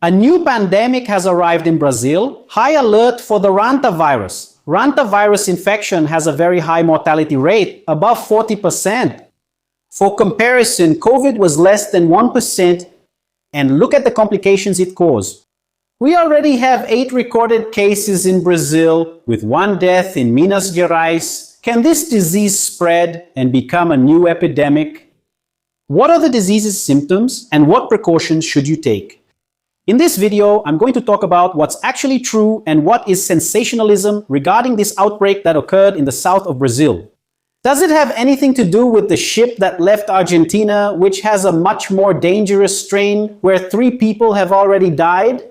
A new pandemic has arrived in Brazil. High alert for the Ranta virus. Ranta virus infection has a very high mortality rate, above 40%. For comparison, COVID was less than 1%, and look at the complications it caused. We already have 8 recorded cases in Brazil, with 1 death in Minas Gerais. Can this disease spread and become a new epidemic? What are the disease's symptoms and what precautions should you take? In this video, I'm going to talk about what's actually true and what is sensationalism regarding this outbreak that occurred in the south of Brazil. Does it have anything to do with the ship that left Argentina, which has a much more dangerous strain where 3 people have already died?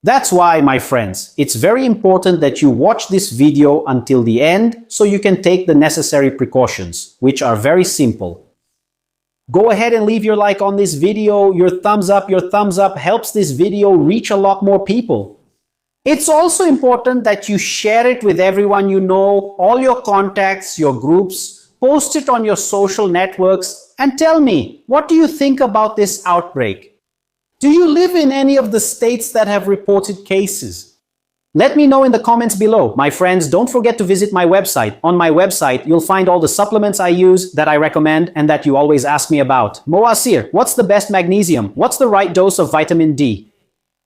That's why, my friends, it's very important that you watch this video until the end so you can take the necessary precautions, which are very simple. Go ahead and leave your like on this video. Your thumbs up helps this video reach a lot more people. It's also important that you share it with everyone you know, all your contacts, your groups, post it on your social networks, and tell me, what do you think about this outbreak? Do you live in any of the states that have reported cases? Let me know in the comments below. My friends, don't forget to visit my website. On my website, you'll find all the supplements I use, that I recommend, and that you always ask me about. Moacir, what's the best magnesium? What's the right dose of vitamin D?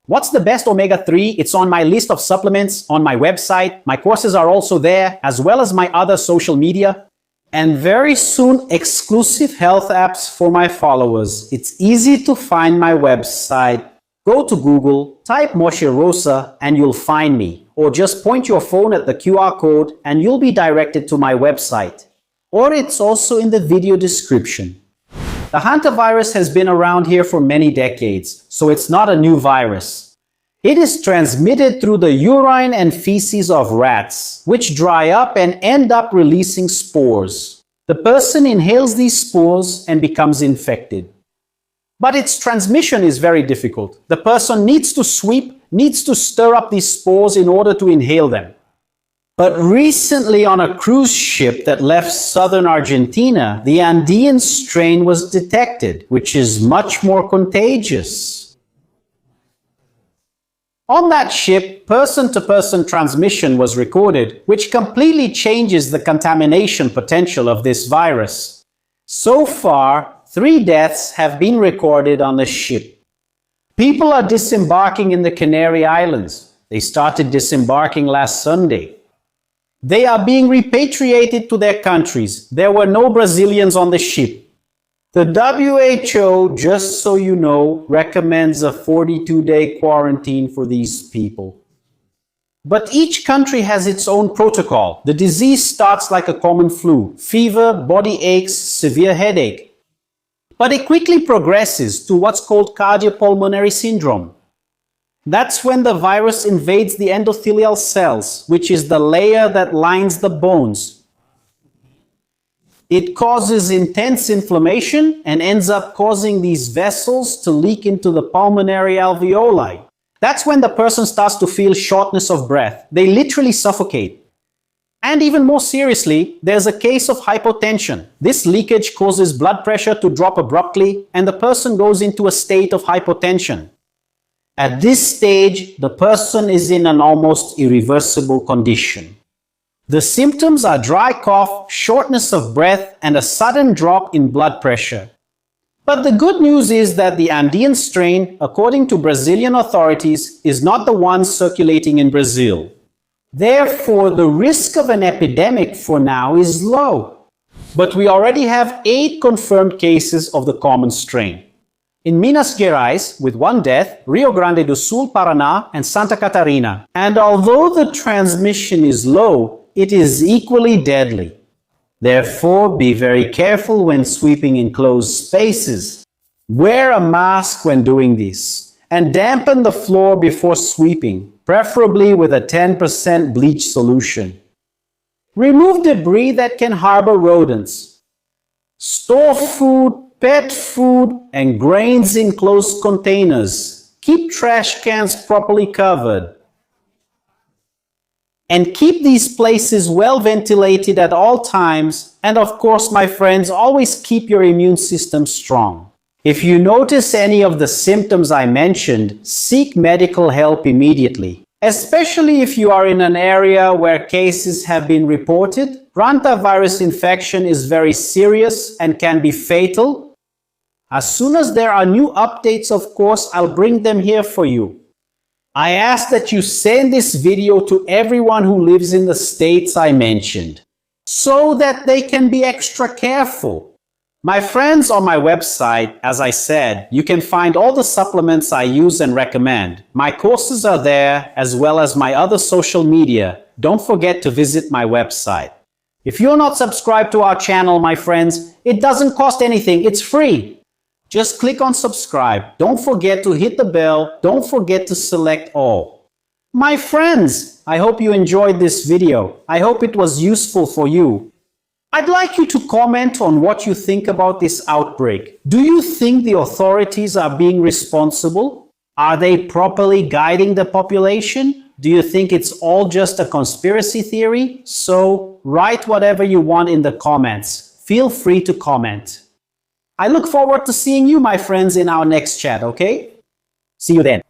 What's the best omega-3? It's on my list of supplements on my website. My courses are also there, as well as my other social media. And very soon, exclusive health apps for my followers. It's easy to find my website. Go to Google, type Moacir Rosa, and you'll find me. Or just point your phone at the QR code and you'll be directed to my website. Or it's also in the video description. The Hantavirus has been around here for many decades, so it's not a new virus. It is transmitted through the urine and feces of rats, which dry up and end up releasing spores. The person inhales these spores and becomes infected. But its transmission is very difficult. The person needs to stir up these spores in order to inhale them. But recently on a cruise ship that left southern Argentina, the Andean strain was detected, which is much more contagious. On that ship, person-to-person transmission was recorded, which completely changes the contamination potential of this virus. So far, 3 deaths have been recorded on the ship. People are disembarking in the Canary Islands. They started disembarking last Sunday. They are being repatriated to their countries. There were no Brazilians on the ship. The WHO, just so you know, recommends a 42-day quarantine for these people. But each country has its own protocol. The disease starts like a common flu: fever, body aches, severe headache. But it quickly progresses to what's called cardiopulmonary syndrome. That's when the virus invades the endothelial cells, which is the layer that lines the bones. It causes intense inflammation and ends up causing these vessels to leak into the pulmonary alveoli. That's when the person starts to feel shortness of breath. They literally suffocate. And even more seriously, there's a case of hypotension. This leakage causes blood pressure to drop abruptly, and the person goes into a state of hypotension. At this stage, the person is in an almost irreversible condition. The symptoms are dry cough, shortness of breath, and a sudden drop in blood pressure. But the good news is that the Andean strain, according to Brazilian authorities, is not the one circulating in Brazil. Therefore, the risk of an epidemic for now is low. But we already have 8 confirmed cases of the common strain. In Minas Gerais, with 1 death, Rio Grande do Sul, Paraná, and Santa Catarina. And although the transmission is low, it is equally deadly. Therefore, be very careful when sweeping enclosed spaces. Wear a mask when doing this, and dampen the floor before sweeping, preferably with a 10% bleach solution. Remove debris that can harbor rodents. Store food, pet food, and grains in closed containers. Keep trash cans properly covered. And keep these places well ventilated at all times. And of course, my friends, always keep your immune system strong. If you notice any of the symptoms I mentioned, seek medical help immediately. Especially if you are in an area where cases have been reported, Hantavirus infection is very serious and can be fatal. As soon as there are new updates, of course, I'll bring them here for you. I ask that you send this video to everyone who lives in the states I mentioned, so that they can be extra careful. My friends, on my website, as I said, you can find all the supplements I use and recommend. My courses are there, as well as my other social media. Don't forget to visit my website. If you're not subscribed to our channel, my friends, it doesn't cost anything. It's free. Just click on subscribe. Don't forget to hit the bell. Don't forget to select all. My friends, I hope you enjoyed this video. I hope it was useful for you. I'd like you to comment on what you think about this outbreak. Do you think the authorities are being responsible? Are they properly guiding the population? Do you think it's all just a conspiracy theory? So, write whatever you want in the comments. Feel free to comment. I look forward to seeing you, my friends, in our next chat, okay? See you then.